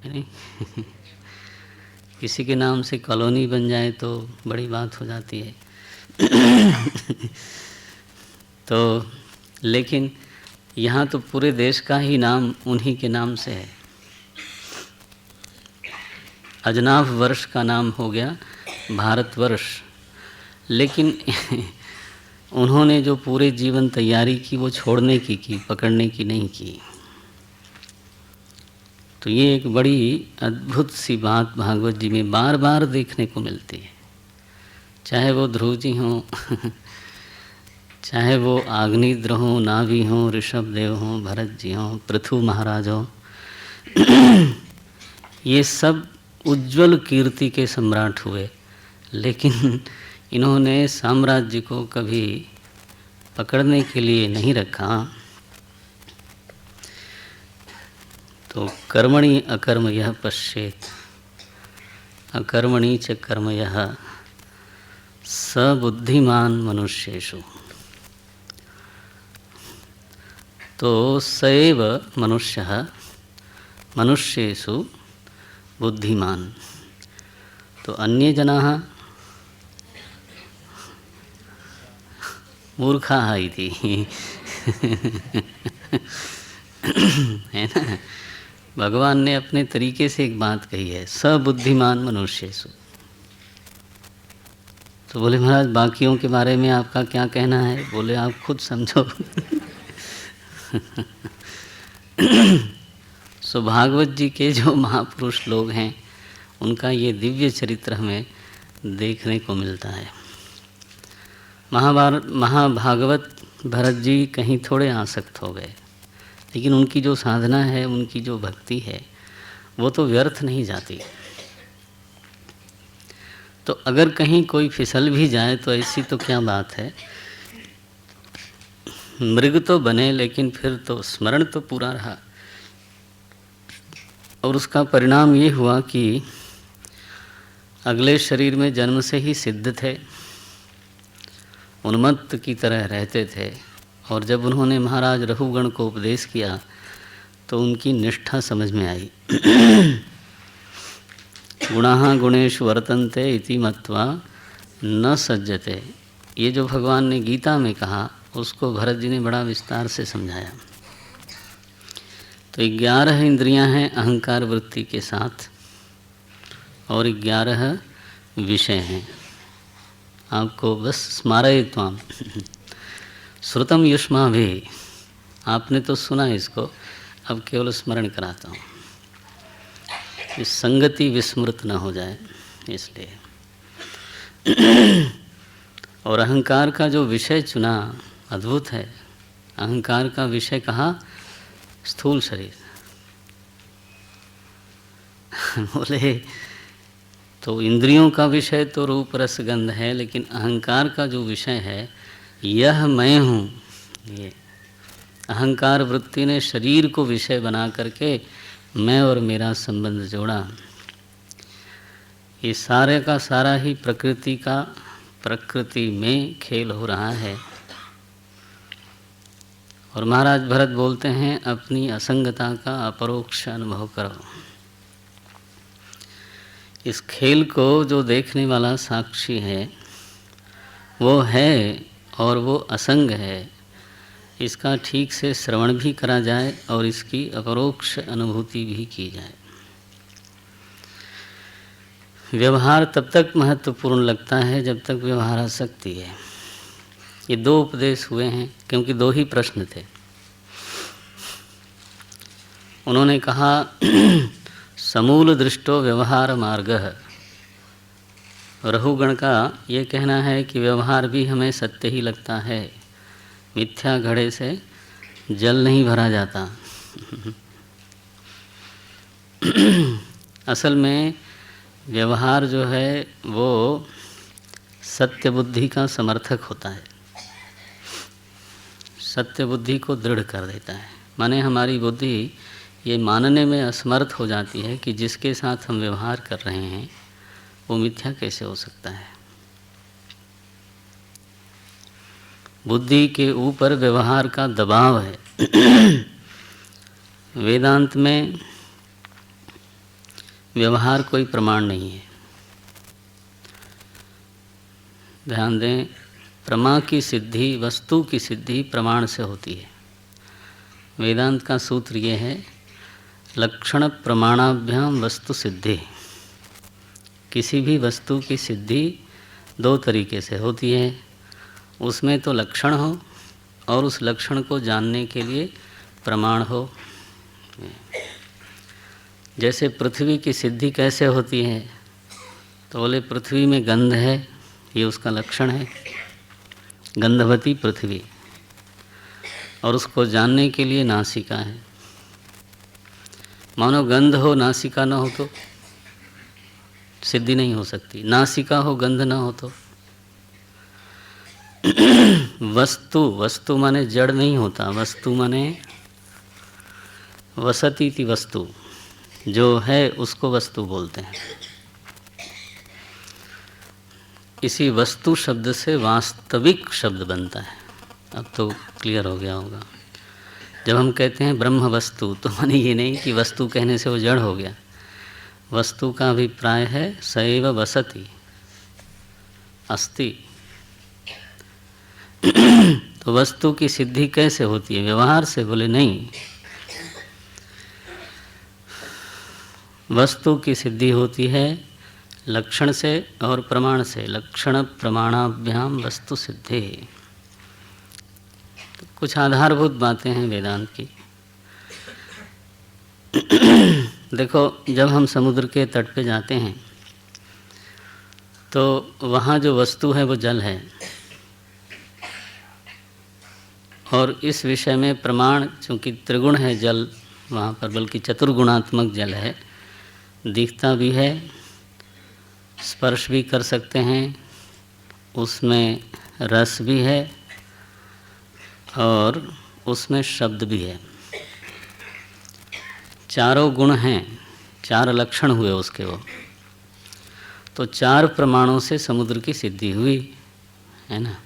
है नहीं? किसी के नाम से कॉलोनी बन जाए तो बड़ी बात हो जाती है। तो लेकिन यहाँ तो पूरे देश का ही नाम उन्हीं के नाम से है। अजनाभ वर्ष का नाम हो गया भारतवर्ष। लेकिन उन्होंने जो पूरे जीवन तैयारी की वो छोड़ने की पकड़ने की नहीं की। तो ये एक बड़ी अद्भुत सी बात भागवत जी में बार बार देखने को मिलती है। चाहे वो ध्रुव जी हों, चाहे वो आग्निद्र हों, नाभि हों, ऋषभ देव हों, भरत जी हों, पृथु महाराज हों, ये सब उज्ज्वल कीर्ति के सम्राट हुए, लेकिन इन्होंने साम्राज्य को कभी पकड़ने के लिए नहीं रखा। तो कर्मणि अकर्म यह पश्येत, अकर्मणि च कर्म यह स बुद्धिमान मनुष्येषु। तो सएव मनुष्यः मनुष्येषु बुद्धिमान। तो अन्ये जनाः मूर्खाः इति है ना। भगवान ने अपने तरीके से एक बात कही है, सबुद्धिमान मनुष्येषु। तो बोले महाराज बाकियों के बारे में आपका क्या कहना है? बोले आप खुद समझो। सो भागवत जी के जो महापुरुष लोग हैं उनका ये दिव्य चरित्र हमें देखने को मिलता है। महाभागवत भरत जी कहीं थोड़े आसक्त हो गए, लेकिन उनकी जो साधना है, उनकी जो भक्ति है, वो तो व्यर्थ नहीं जाती। तो अगर कहीं कोई फिसल भी जाए तो ऐसी तो क्या बात है, मृग तो बने लेकिन फिर तो स्मरण तो पूरा रहा। और उसका परिणाम ये हुआ कि अगले शरीर में जन्म से ही सिद्ध थे, उन्मत्त की तरह रहते थे। और जब उन्होंने महाराज रघुगण को उपदेश किया तो उनकी निष्ठा समझ में आई। गुणाः गुणेषु वर्तन्ते इति मत्वा न सज्जते, ये जो भगवान ने गीता में कहा उसको भरत जी ने बड़ा विस्तार से समझाया। तो 11 इंद्रियां हैं अहंकार वृत्ति के साथ और 11 विषय हैं। आपको बस स्मारयित्वाम श्रुतम युष्माभिः, आपने तो सुना इसको, अब केवल स्मरण कराता हूँ, इस संगति विस्मृत न हो जाए इसलिए। और अहंकार का जो विषय चुना अद्भुत है। अहंकार का विषय कहा स्थूल शरीर। बोले तो इंद्रियों का विषय तो रूप रस गंध है, लेकिन अहंकार का जो विषय है यह मैं हूँ। ये अहंकार वृत्ति ने शरीर को विषय बना करके मैं और मेरा संबंध जोड़ा। ये सारे का सारा ही प्रकृति में खेल हो रहा है। और महाराज भरत बोलते हैं अपनी असंगता का अपरोक्ष अनुभव करो। इस खेल को जो देखने वाला साक्षी है वो है और वो असंग है। इसका ठीक से श्रवण भी करा जाए और इसकी अपरोक्ष अनुभूति भी की जाए। व्यवहार तब तक महत्वपूर्ण लगता है जब तक व्यवहार आसक्ति है। ये 2 उपदेश हुए हैं क्योंकि 2 ही प्रश्न थे। उन्होंने कहा समूल दृष्टो व्यवहार मार्गः। रघुगण का ये कहना है कि व्यवहार भी हमें सत्य ही लगता है, मिथ्या घड़े से जल नहीं भरा जाता। असल में व्यवहार जो है वो सत्य बुद्धि का समर्थक होता है, सत्य बुद्धि को दृढ़ कर देता है। माने हमारी बुद्धि ये मानने में असमर्थ हो जाती है कि जिसके साथ हम व्यवहार कर रहे हैं वो मिथ्या कैसे हो सकता है। बुद्धि के ऊपर व्यवहार का दबाव है। वेदांत में व्यवहार कोई प्रमाण नहीं है। ध्यान दें, प्रमा की सिद्धि, वस्तु की सिद्धि प्रमाण से होती है। वेदांत का सूत्र ये है, लक्षण प्रमाणाभ्याम वस्तु सिद्धि। किसी भी वस्तु की सिद्धि दो तरीके से होती है, उसमें तो लक्षण हो और उस लक्षण को जानने के लिए प्रमाण हो। जैसे पृथ्वी की सिद्धि कैसे होती है, तो बोले पृथ्वी में गंध है, ये उसका लक्षण है, गंधवती पृथ्वी, और उसको जानने के लिए नासिका है। मानो गंध हो नासिका न हो तो सिद्धि नहीं हो सकती, नासिका हो गंध न हो तो। वस्तु माने जड़ नहीं होता, वस्तु माने वसती थी, वस्तु जो है उसको वस्तु बोलते हैं। इसी वस्तु शब्द से वास्तविक शब्द बनता है। अब तो क्लियर हो गया होगा। जब हम कहते हैं ब्रह्म वस्तु, तो माने ये नहीं कि वस्तु कहने से वो जड़ हो गया। वस्तु का अभिप्राय है सैव वसति, अस्ति। तो वस्तु की सिद्धि कैसे होती है? व्यवहार से? बोले नहीं, वस्तु की सिद्धि होती है लक्षण से और प्रमाण से। लक्षण प्रमाणाभ्याम वस्तु सिद्धि। तो कुछ आधारभूत बातें हैं वेदांत की। देखो, जब हम समुद्र के तट पे जाते हैं तो वहाँ जो वस्तु है वो जल है, और इस विषय में प्रमाण, चूँकि त्रिगुण है जल वहाँ पर, बल्कि चतुर्गुणात्मक जल है, दिखता भी है, स्पर्श भी कर सकते हैं, उसमें रस भी है और उसमें शब्द भी है। चारों गुण हैं, चार लक्षण हुए उसके वो। तो चार प्रमाणों से समुद्र की सिद्धि हुई है ना।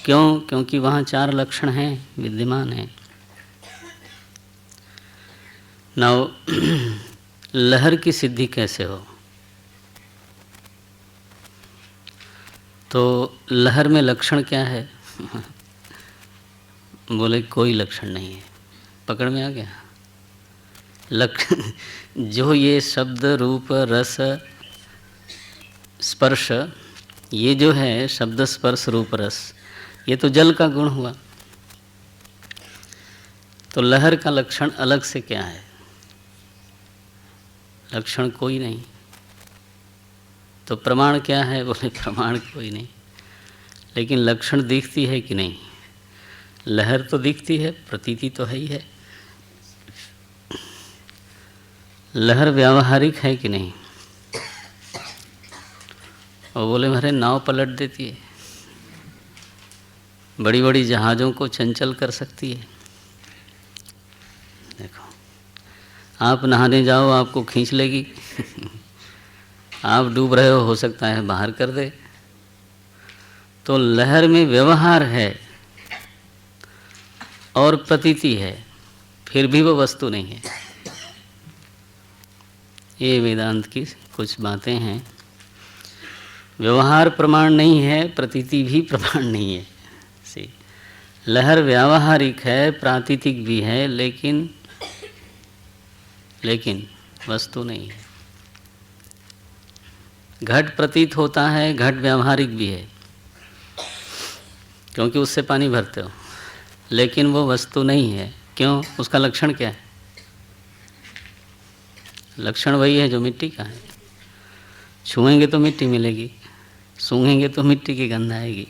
क्यों? क्योंकि वहाँ चार लक्षण हैं, विद्यमान हैं। नाउ लहर की सिद्धि कैसे हो? तो लहर में लक्षण क्या है? बोले कोई लक्षण नहीं है। पकड़ में आ गया? जो ये शब्द रूप रस स्पर्श, ये जो है शब्द स्पर्श रूप रस, ये तो जल का गुण हुआ। तो लहर का लक्षण अलग से क्या है? लक्षण कोई नहीं। तो प्रमाण क्या है? बोले प्रमाण कोई नहीं, लेकिन लक्षण दिखती है कि नहीं? लहर तो दिखती है, प्रतीति तो है ही है। लहर व्यावहारिक है कि नहीं? और बोले हमारे नाव पलट देती है, बड़ी बड़ी जहाज़ों को चंचल कर सकती है। देखो, आप नहाने जाओ, आपको खींच लेगी। आप डूब रहे हो सकता है बाहर कर दे। तो लहर में व्यवहार है और प्रतीति है, फिर भी वो वस्तु नहीं है। ये वेदांत की कुछ बातें हैं। व्यवहार प्रमाण नहीं है, प्रतीति भी प्रमाण नहीं है। सी लहर व्यावहारिक है, प्रातीतिक भी है, लेकिन वस्तु नहीं है। घट प्रतीत होता है, घट व्यावहारिक भी है, क्योंकि उससे पानी भरते हो, लेकिन वो वस्तु नहीं है। क्यों? उसका लक्षण क्या है? लक्षण वही है जो मिट्टी का है। छुएंगे तो मिट्टी मिलेगी, सूंघेंगे तो मिट्टी की गंध आएगी,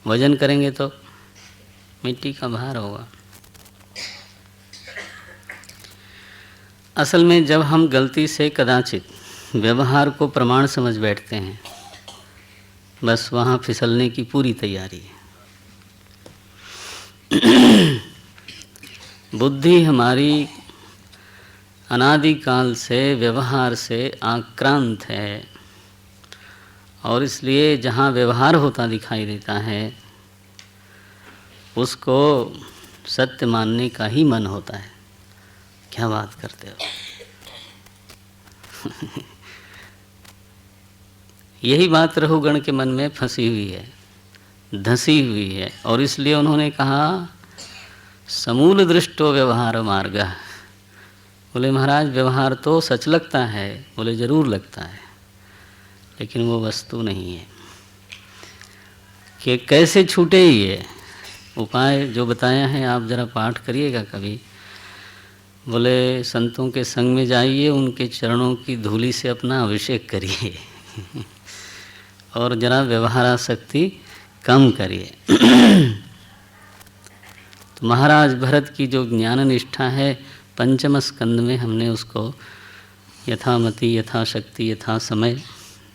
वजन करेंगे तो मिट्टी का भार होगा। असल में जब हम गलती से कदाचित व्यवहार को प्रमाण समझ बैठते हैं, बस वहाँ फिसलने की पूरी तैयारी है। बुद्धि हमारी अनादिकाल से व्यवहार से आक्रांत है, और इसलिए जहाँ व्यवहार होता दिखाई देता है उसको सत्य मानने का ही मन होता है। क्या बात करते हो। यही बात रहुगण के मन में फंसी हुई है, धंसी हुई है, और इसलिए उन्होंने कहा समूल दृष्टो व्यवहार मार्ग। बोले महाराज व्यवहार तो सच लगता है। बोले जरूर लगता है, लेकिन वो वस्तु नहीं है। कि कैसे छूटे ये उपाय जो बताया है, आप जरा पाठ करिएगा कभी। बोले संतों के संग में जाइए, उनके चरणों की धूली से अपना अभिषेक करिए और जरा व्यवहारासक्ति कम करिए। तो महाराज भरत की जो ज्ञान निष्ठा है, पंचम स्कंद में हमने उसको यथामति, यथाशक्ति, यथा समय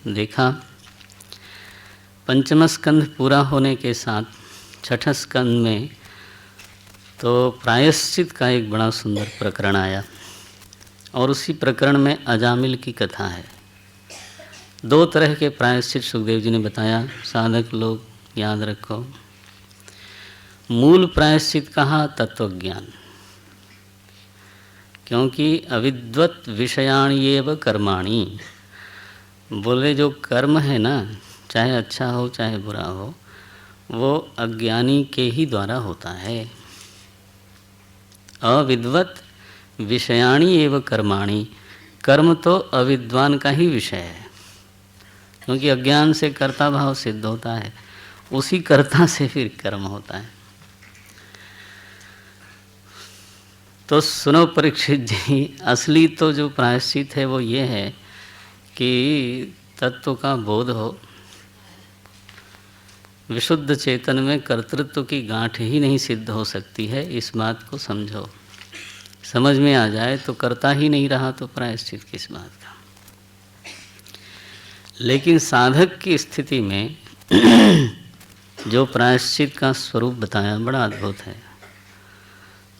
देखा। पंचम स्कंद पूरा होने के साथ छठ स्कंद में तो प्रायश्चित का एक बड़ा सुंदर प्रकरण आया, और उसी प्रकरण में अजामिल की कथा है। 2 तरह के प्रायश्चित सुखदेव जी ने बताया, साधक लोग याद रखो। मूल प्रायश्चित कहा तत्वज्ञान, क्योंकि अविद्वत विषयाण्येव कर्माणि। बोले जो कर्म है ना, चाहे अच्छा हो चाहे बुरा हो, वो अज्ञानी के ही द्वारा होता है। अविद्वत विषयाणि एव कर्माणि, कर्म तो अविद्वान का ही विषय है, क्योंकि अज्ञान से कर्ता भाव सिद्ध होता है, उसी कर्ता से फिर कर्म होता है। तो सुनो परीक्षित जी, असली तो जो प्रायश्चित है वो ये है कि तत्व का बोध हो। विशुद्ध चेतन में कर्तृत्व की गांठ ही नहीं सिद्ध हो सकती है, इस बात को समझो। समझ में आ जाए तो करता ही नहीं रहा तो प्रायश्चित किस बात का। लेकिन साधक की स्थिति में जो प्रायश्चित का स्वरूप बताया बड़ा अद्भुत है।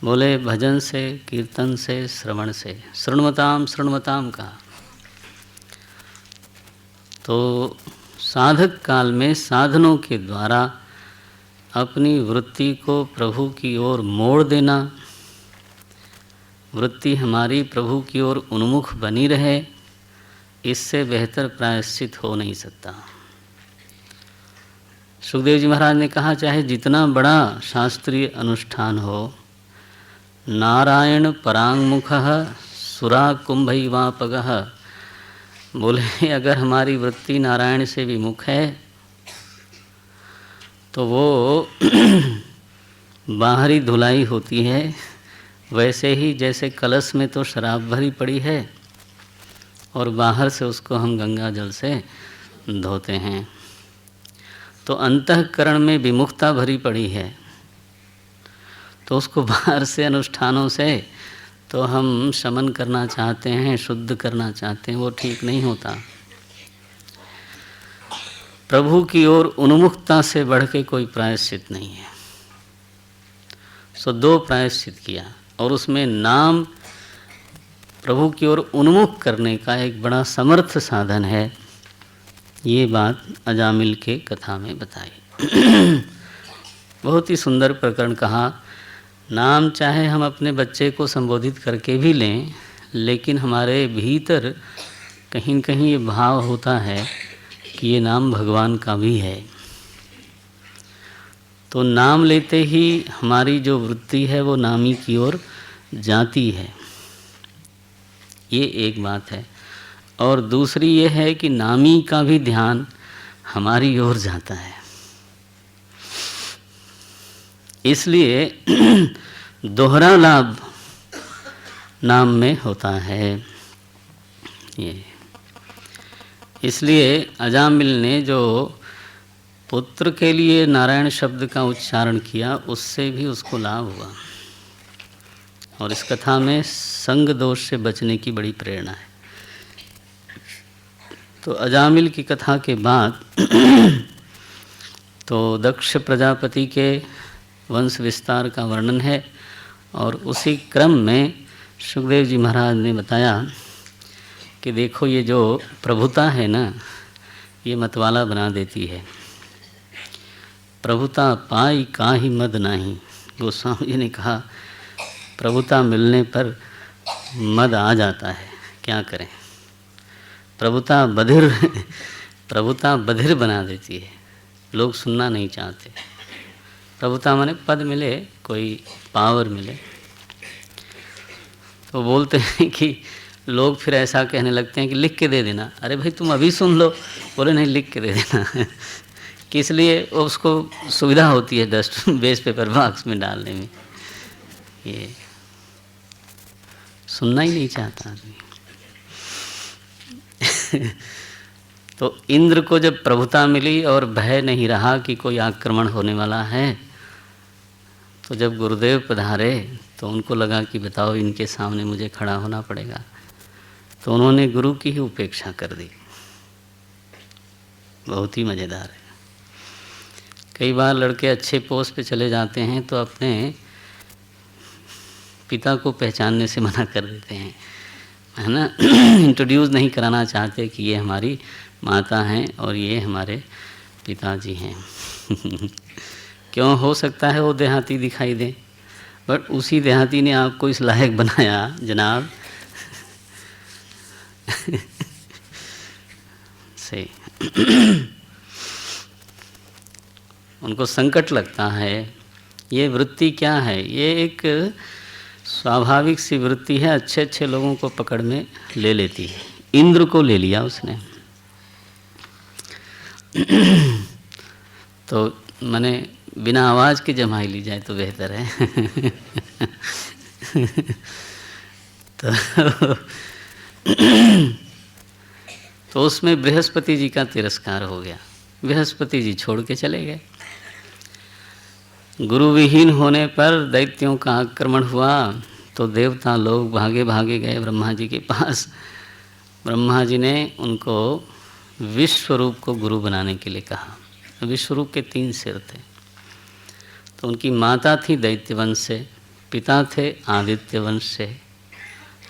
बोले भजन से, कीर्तन से, श्रवण से, शृण्वताम कहा। तो साधक काल में साधनों के द्वारा अपनी वृत्ति को प्रभु की ओर मोड़ देना, वृत्ति हमारी प्रभु की ओर उन्मुख बनी रहे, इससे बेहतर प्रायश्चित हो नहीं सकता। सुखदेव जी महाराज ने कहा, चाहे जितना बड़ा शास्त्रीय अनुष्ठान हो, नारायण परांगमुखः सुरा कुंभैवापगः। बोले अगर हमारी वृत्ति नारायण से विमुख है तो वो बाहरी धुलाई होती है। वैसे ही जैसे कलश में तो शराब भरी पड़ी है और बाहर से उसको हम गंगा जल से धोते हैं, तो अंतःकरण में विमुखता भरी पड़ी है, तो उसको बाहर से अनुष्ठानों से तो हम शमन करना चाहते हैं, शुद्ध करना चाहते हैं, वो ठीक नहीं होता। प्रभु की ओर उन्मुखता से बढ़ के कोई प्रायश्चित नहीं है। सो 2 प्रायश्चित किया, और उसमें नाम प्रभु की ओर उन्मुख करने का एक बड़ा समर्थ साधन है। ये बात अजामिल के कथा में बताई। बहुत ही सुंदर प्रकरण कहा। नाम चाहे हम अपने बच्चे को संबोधित करके भी लें, लेकिन हमारे भीतर कहीं न कहीं ये भाव होता है कि ये नाम भगवान का भी है। तो नाम लेते ही हमारी जो वृत्ति है वो नामी की ओर जाती है, ये एक बात है। और दूसरी ये है कि नामी का भी ध्यान हमारी ओर जाता है। इसलिए दोहरा लाभ नाम में होता है। ये इसलिए अजामिल ने जो पुत्र के लिए नारायण शब्द का उच्चारण किया, उससे भी उसको लाभ हुआ। और इस कथा में संग दोष से बचने की बड़ी प्रेरणा है। तो अजामिल की कथा के बाद तो दक्ष प्रजापति के वंश विस्तार का वर्णन है, और उसी क्रम में सुखदेव जी महाराज ने बताया कि देखो ये जो प्रभुता है ना, ये मतवाला बना देती है। प्रभुता पाई काहि मद नाही। गोस्वामी जी ने कहा प्रभुता मिलने पर मद आ जाता है, क्या करें। प्रभुता बधिर बना देती है, लोग सुनना नहीं चाहते। प्रभुता माने पद मिले, कोई पावर मिले, तो बोलते हैं कि लोग फिर ऐसा कहने लगते हैं कि लिख के दे देना। अरे भाई तुम अभी सुन लो, बोले नहीं लिख के दे देना कि इसलिए उसको सुविधा होती है डस्ट वेस्ट पेपर बॉक्स में डालने में। ये सुनना ही नहीं चाहता आदमी तो इंद्र को जब प्रभुता मिली और भय नहीं रहा कि कोई आक्रमण होने वाला है, तो जब गुरुदेव पधारे तो उनको लगा कि बताओ इनके सामने मुझे खड़ा होना पड़ेगा, तो उन्होंने गुरु की ही उपेक्षा कर दी। बहुत ही मज़ेदार है। कई बार लड़के अच्छे पोस्ट पे चले जाते हैं तो अपने पिता को पहचानने से मना कर देते हैं, है ना इंट्रोड्यूस नहीं कराना चाहते कि ये हमारी माता हैं और ये हमारे पिताजी हैं क्यों, हो सकता है वो देहाती दिखाई दे, बट उसी देहाती ने आपको इस लायक बनाया जनाब से उनको संकट लगता है। ये वृत्ति क्या है? ये एक स्वाभाविक सी वृत्ति है, अच्छे अच्छे लोगों को पकड़ में ले लेती है। इंद्र को ले लिया उसने तो माने बिना आवाज़ के जमाई ली जाए तो बेहतर है तो उसमें बृहस्पति जी का तिरस्कार हो गया। बृहस्पति जी छोड़ के चले गए। गुरु विहीन होने पर दैत्यों का आक्रमण हुआ तो देवता लोग भागे भागे गए ब्रह्मा जी के पास। ब्रह्मा जी ने उनको विश्वरूप को गुरु बनाने के लिए कहा। विश्वरूप के 3 सिर थे, तो उनकी माता थी दैत्यवंश से, पिता थे आदित्य वंश से,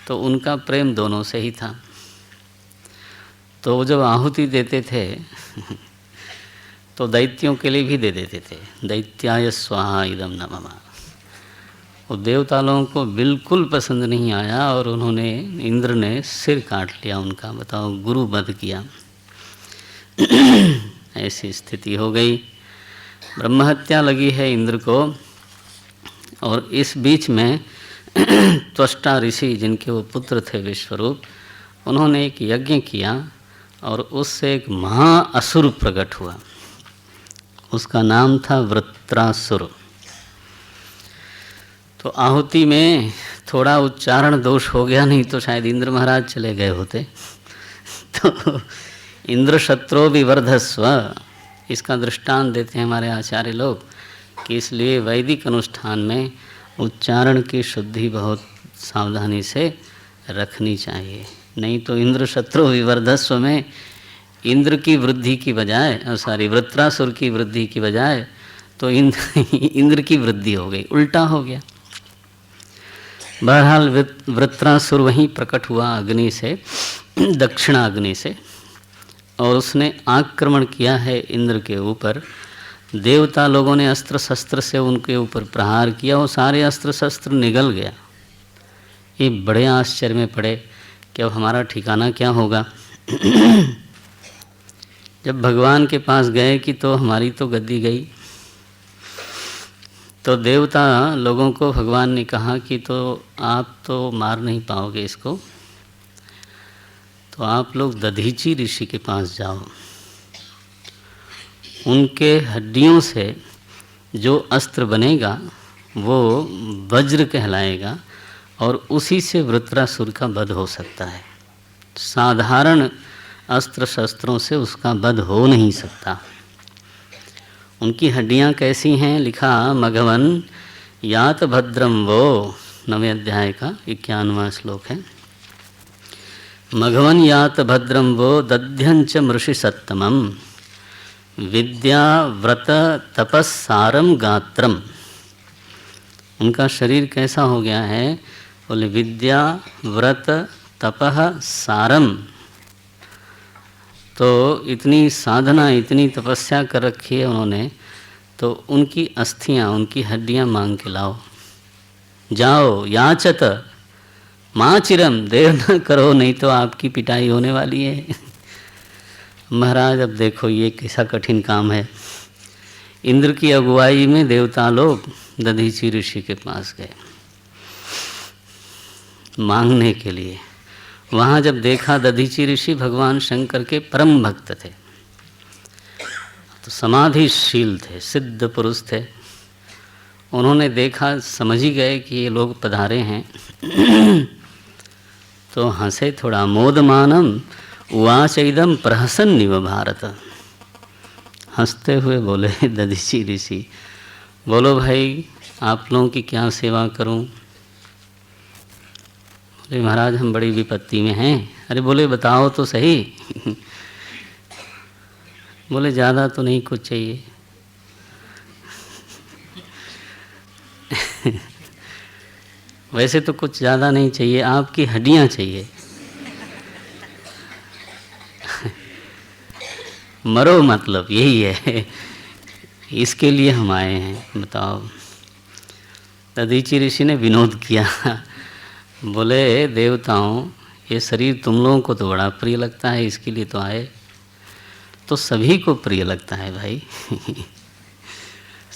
तो उनका प्रेम दोनों से ही था। तो वो जब आहुति देते थे तो दैत्यों के लिए भी दे देते थे, दैत्याय स्वाहा इदम नमः। वो देवता लोगों को बिल्कुल पसंद नहीं आया और उन्होंने, इंद्र ने सिर काट लिया उनका। बताओ, गुरु वध किया ऐसी स्थिति हो गई। ब्रह्महत्या लगी है इंद्र को। और इस बीच में त्वष्टा ऋषि, जिनके वो पुत्र थे विश्वरूप, उन्होंने एक यज्ञ किया और उससे एक महाअसुर प्रकट हुआ। उसका नाम था वृत्रासुर। तो आहुति में थोड़ा उच्चारण दोष हो गया, नहीं तो शायद इंद्र महाराज चले गए होते। तो इंद्र शत्रो विवर्धस्व, इसका दृष्टांत देते हैं हमारे आचार्य लोग कि इसलिए वैदिक अनुष्ठान में उच्चारण की शुद्धि बहुत सावधानी से रखनी चाहिए। नहीं तो इंद्र शत्रु विवर्धस्व में इंद्र की वृद्धि की बजाय, वृत्रासुर की वृद्धि की बजाय तो इंद्र की वृद्धि हो गई, उल्टा हो गया। बहरहाल वृत्रासुर वहीं प्रकट हुआ अग्नि से, दक्षिणाग्नि से, और उसने आक्रमण किया है इंद्र के ऊपर। देवता लोगों ने अस्त्र शस्त्र से उनके ऊपर प्रहार किया, वो सारे अस्त्र शस्त्र निगल गया। ये बड़े आश्चर्य में पड़े कि अब हमारा ठिकाना क्या होगा। जब भगवान के पास गए कि तो हमारी तो गद्दी गई, तो देवता लोगों को भगवान ने कहा कि तो आप तो मार नहीं पाओगे इसको, तो आप लोग दधीची ऋषि के पास जाओ। उनके हड्डियों से जो अस्त्र बनेगा वो वज्र कहलाएगा और उसी से वृत्रासुर का वध हो सकता है। साधारण अस्त्र शस्त्रों से उसका वध हो नहीं सकता। उनकी हड्डियां कैसी हैं? लिखा मघवन यात भद्रम वो, 9वें अध्याय का 51वां श्लोक है। मघवन यात भद्रम वो दध्यंच मृषि सत्तमम विद्या व्रत तपस्सारम गात्रम। उनका शरीर कैसा हो गया है? बोले विद्या व्रत तपः सारम। तो इतनी साधना, इतनी तपस्या कर रखी है उन्होंने, तो उनकी अस्थियां, उनकी हड्डियां मांग के लाओ। जाओ याचत, माँ चिरम, देर न करो नहीं तो आपकी पिटाई होने वाली है। महाराज अब देखो ये कैसा कठिन काम है। इंद्र की अगुवाई में देवता लोग दधीची ऋषि के पास गए मांगने के लिए। वहाँ जब देखा दधीची ऋषि भगवान शंकर के परम भक्त थे, तो समाधिशील थे, सिद्ध पुरुष थे। उन्होंने देखा, समझ ही गए कि ये लोग पधारे हैं। तो हंसे थोड़ा, मोदमानम उवाच इदम प्रहसन्निव भारत। हंसते हुए बोले दधीची ऋषि, बोलो भाई आप लोगों की क्या सेवा करूं? बोले महाराज हम बड़ी विपत्ति में हैं। अरे बोले बताओ तो सही। बोले ज़्यादा तो नहीं कुछ चाहिए। वैसे तो कुछ ज़्यादा नहीं चाहिए, आपकी हड्डियाँ चाहिए। मरो मतलब यही है, इसके लिए हम आए हैं, बताओ। दधीची ऋषि ने विनोद किया, बोले देवताओं ये शरीर तुम लोगों को तो बड़ा प्रिय लगता है, इसके लिए तो आए। तो सभी को प्रिय लगता है भाई।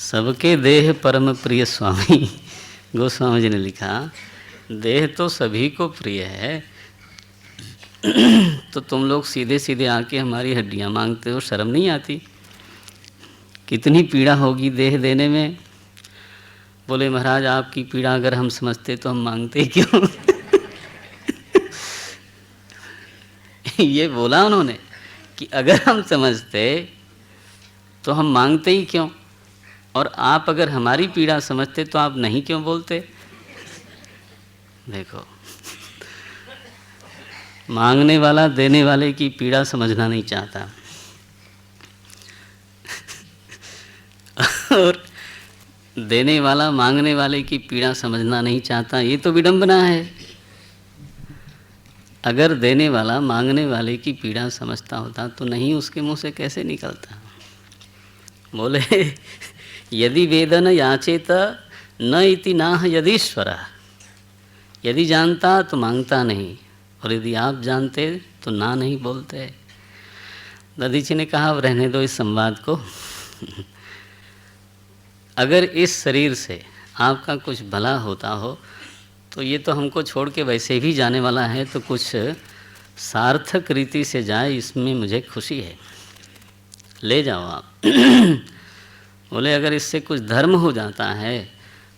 सबके देह परम प्रिय स्वामी गोस्वामी जी ने लिखा, देह तो सभी को प्रिय है। तो तुम लोग सीधे सीधे आके हमारी हड्डियां मांगते हो, शर्म नहीं आती? कितनी पीड़ा होगी देह देने में। बोले महाराज आपकी पीड़ा अगर हम समझते तो हम मांगते क्यों? ये बोला उन्होंने कि अगर हम समझते तो हम मांगते ही क्यों, और आप अगर हमारी पीड़ा समझते तो आप नहीं क्यों बोलते। देखो, मांगने वाला देने वाले की पीड़ा समझना नहीं चाहता, और देने वाला मांगने वाले की पीड़ा समझना नहीं चाहता। ये तो विडंबना है। अगर देने वाला मांगने वाले की पीड़ा समझता होता तो नहीं उसके मुंह से कैसे निकलता। बोले यदि वेदन याचेत न इति नाह यदीश्वर। यदि जानता तो मांगता नहीं, और यदि आप जानते तो ना नहीं बोलते। दधीची ने कहा अब रहने दो इस संवाद को। अगर इस शरीर से आपका कुछ भला होता हो तो ये तो हमको छोड़ के वैसे भी जाने वाला है, तो कुछ सार्थक रीति से जाए इसमें मुझे खुशी है, ले जाओ आप। बोले अगर इससे कुछ धर्म हो जाता है,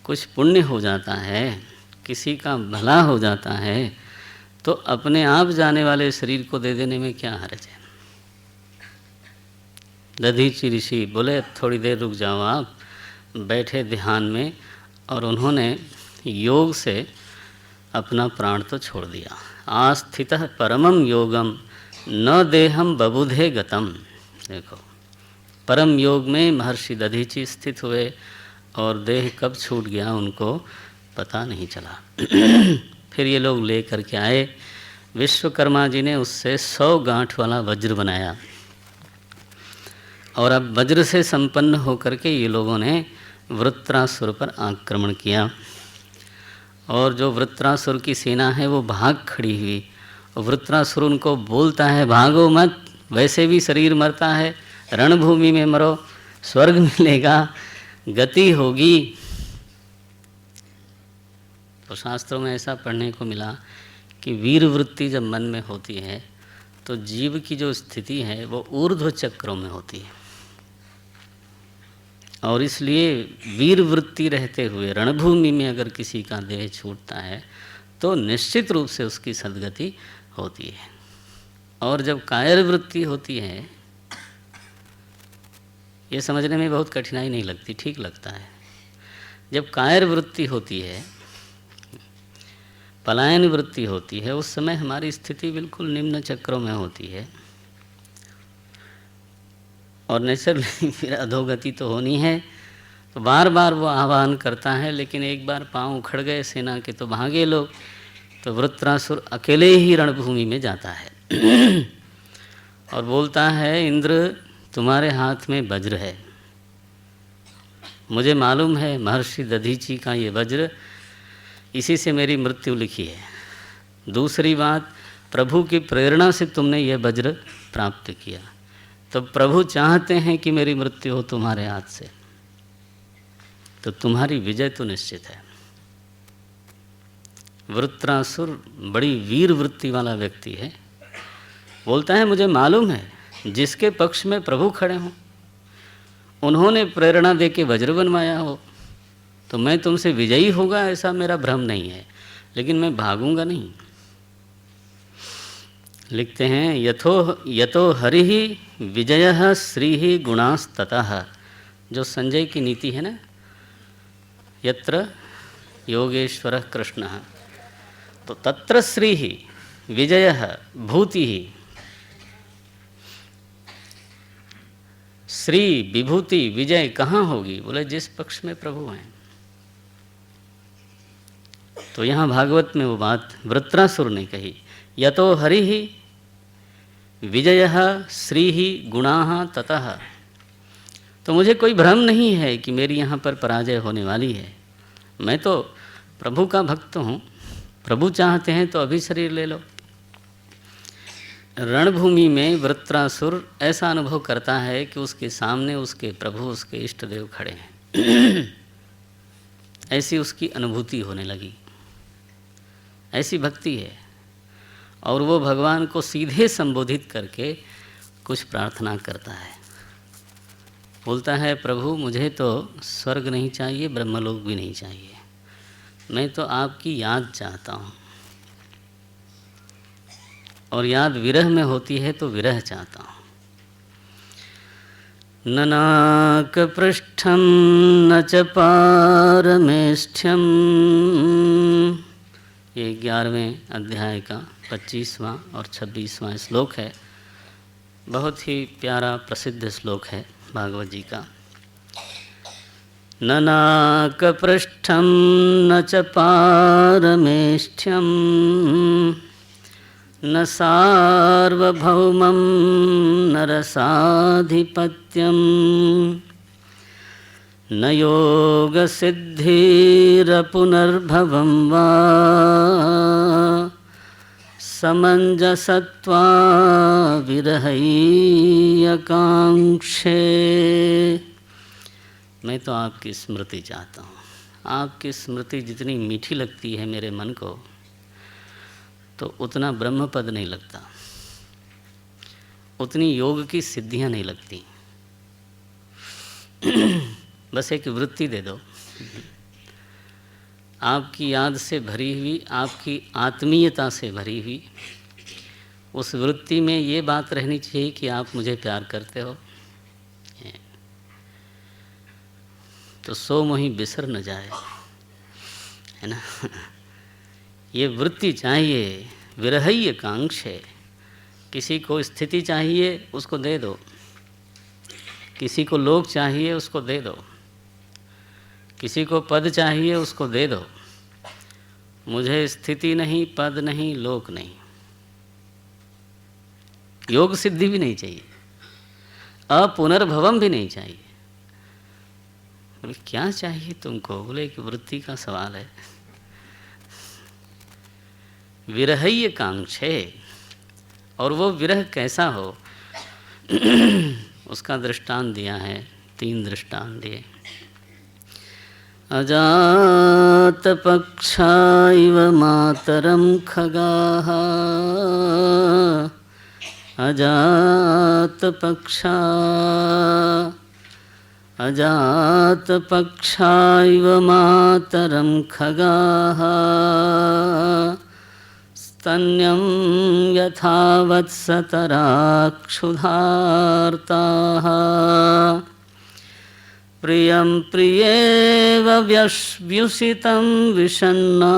कुछ पुण्य हो जाता है, किसी का भला हो जाता है, तो अपने आप जाने वाले शरीर को दे देने में क्या हर्ज है। दधीची ऋषि बोले थोड़ी देर रुक जाओ आप। बैठे ध्यान में, और उन्होंने योग से अपना प्राण तो छोड़ दिया। आस्थितः परमं योगम न देहम बबुधे गतम। देखो, परम योग में महर्षि दधीची स्थित हुए, और देह कब छूट गया उनको पता नहीं चला। फिर ये लोग ले करके आए। विश्वकर्मा जी ने उससे 100 गांठ वाला वज्र बनाया, और अब वज्र से संपन्न होकर के ये लोगों ने वृत्रासुर पर आक्रमण किया। और जो वृत्रासुर की सेना है वो भाग खड़ी हुई। वृत्रासुर उनको बोलता है भागो मत, वैसे भी शरीर मरता है, रणभूमि में मरो, स्वर्ग मिलेगा, गति होगी। तो शास्त्रों में ऐसा पढ़ने को मिला कि वीर वृत्ति जब मन में होती है तो जीव की जो स्थिति है वो ऊर्ध्व चक्रों में होती है, और इसलिए वीर वृत्ति रहते हुए रणभूमि में अगर किसी का देह छूटता है तो निश्चित रूप से उसकी सद्गति होती है। और जब कायर वृत्ति होती है, ये समझने में बहुत कठिनाई नहीं लगती, ठीक लगता है। जब कायर वृत्ति होती है, पलायन वृत्ति होती है, उस समय हमारी स्थिति बिल्कुल निम्न चक्रों में होती है, और नेचुरली फिर अधोगति तो होनी है। तो बार बार वो आह्वान करता है, लेकिन एक बार पांव उखड़ गए सेना के तो भागे लोग। तो वृत्रासुर अकेले ही रणभूमि में जाता है और बोलता है इंद्र तुम्हारे हाथ में वज्र है, मुझे मालूम है महर्षि दधीची का ये वज्र, इसी से मेरी मृत्यु लिखी है। दूसरी बात, प्रभु की प्रेरणा से तुमने यह वज्र प्राप्त किया, तो प्रभु चाहते हैं कि मेरी मृत्यु हो तुम्हारे हाथ से, तो तुम्हारी विजय तो निश्चित है। वृत्रासुर बड़ी वीर वृत्ति वाला व्यक्ति है। बोलता है मुझे मालूम है जिसके पक्ष में प्रभु खड़े हों, उन्होंने प्रेरणा दे के वज्र बनवाया हो, तो मैं तुमसे विजयी होगा ऐसा मेरा भ्रम नहीं है, लेकिन मैं भागूंगा नहीं। लिखते हैं यतो हरि विजय श्री गुणास्ततः, जो संजय की नीति है ना, यत्र योगेश्वर कृष्ण, तो तत्र श्री विजय भूति, श्री विभूति विजय कहाँ होगी? बोले जिस पक्ष में प्रभु हैं। तो यहाँ भागवत में वो बात वृत्रासुर ने कही, यतो हरि विजय श्री गुणाः ततः। तो मुझे कोई भ्रम नहीं है कि मेरी यहाँ पर पराजय होने वाली है। मैं तो प्रभु का भक्त हूँ, प्रभु चाहते हैं तो अभी शरीर ले लो। रणभूमि में वृत्रासुर ऐसा अनुभव करता है कि उसके सामने उसके प्रभु, उसके इष्ट देव खड़े हैं। ऐसी उसकी अनुभूति होने लगी, ऐसी भक्ति है। और वो भगवान को सीधे संबोधित करके कुछ प्रार्थना करता है। बोलता है प्रभु मुझे तो स्वर्ग नहीं चाहिए, ब्रह्मलोक भी नहीं चाहिए, मैं तो आपकी याद चाहता हूँ, और याद विरह में होती है तो विरह चाहता हूँ। न नाकपृष्ठं न च पारमेष्ठ्यम्, ये 11वें अध्याय का 25वां और 26वां श्लोक है। बहुत ही प्यारा प्रसिद्ध श्लोक है भागवत जी का। न नाकपृष्ठं न च पारमेष्ठ्यम्, न सार्वभौमं न रसाधिपत्यं, न योगसिद्धिरपुनर्भवं वा समञ्जसत्वा विरहैयकाङ्क्षे। मैं तो आपकी स्मृति चाहता हूँ। आपकी स्मृति जितनी मीठी लगती है मेरे मन को, तो उतना ब्रह्म पद नहीं लगता, उतनी योग की सिद्धियाँ नहीं लगती। बस एक वृत्ति दे दो, आपकी याद से भरी हुई, आपकी आत्मीयता से भरी हुई, उस वृत्ति में ये बात रहनी चाहिए कि आप मुझे प्यार करते हो, तो सो मोहि बिसर न जाए, है ना। ये वृत्ति चाहिए। विरहय्य कांक्षे, किसी को स्थिति चाहिए उसको दे दो, किसी को लोक चाहिए उसको दे दो, किसी को पद चाहिए उसको दे दो। मुझे स्थिति नहीं, पद नहीं, लोक नहीं, योग सिद्धि भी नहीं चाहिए, अपुनर्भवम भी नहीं चाहिए। बोले क्या चाहिए तुमको? बोले कि वृत्ति का सवाल है। विरहय्य कांक्षे, और वो विरह कैसा हो उसका दृष्टांत दिया है, 3 दृष्टांत दिए। अजातपक्षा इव मातरं खगाः, अजातपक्षा इव मातरं खगाः, स्तन्यं यथा वत्सतराक्षुधार्ताः, प्रियं प्रियेव व्युषितं विषण्णा।